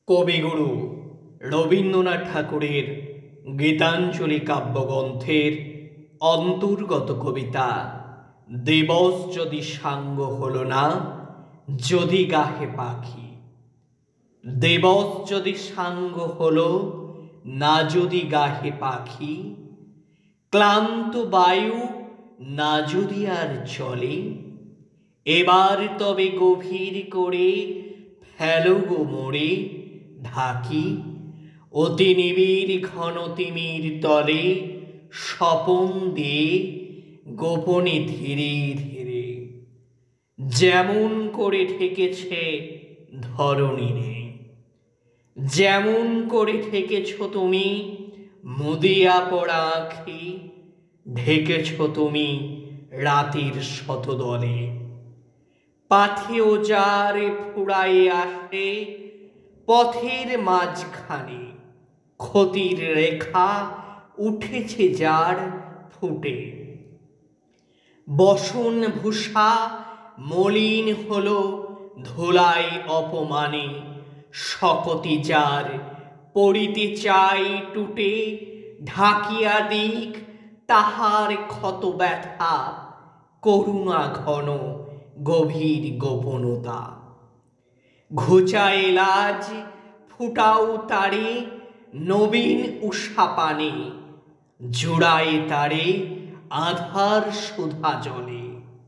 কবিগুরু রবীন্দ্রনাথ ঠাকুরের গীতাঞ্জলি কাব্যগ্রন্থের অন্তর্গত কবিতা দিবস যদি সাঙ্গ হলো না, যদি গাহে পাখি। দিবস যদি সাঙ্গ হলো না, যদি গাহে পাখি, ক্লান্ত বায়ু না যদি আর চলে, এবার তবে গভীর করে ফেলো গো মোরে ঢাকি। অতি নিবিড় ঘন তিমির তলে স্বপন দিয়ে গোপনে ধীরে ধীরে যেমন করে ঠেকেছে ধরণীরে, যেমন করে ঠেকেছ তুমি মুদিয়া পড়া আঁখি, ঢেকেছ তুমি রাতের শতদলে। পাথেও যার ফুরায়ে আসে পথের মাঝখানে, ক্ষতির রেখা উঠেছে যার ফুটে। বসন ভূষা মলিন হলো ধুলায় অপমানে, শকতি যার পড়িতে চাই টুটে। ঢাকিয়া দিক তাহার ক্ষত ব্যথা, করুণা ঘন গভীর গোপনতা। ঘুচায় লাজ ফুটাও তারে নবীন উষা পানে, জোড়ায় তারে আধার সুধা জলে।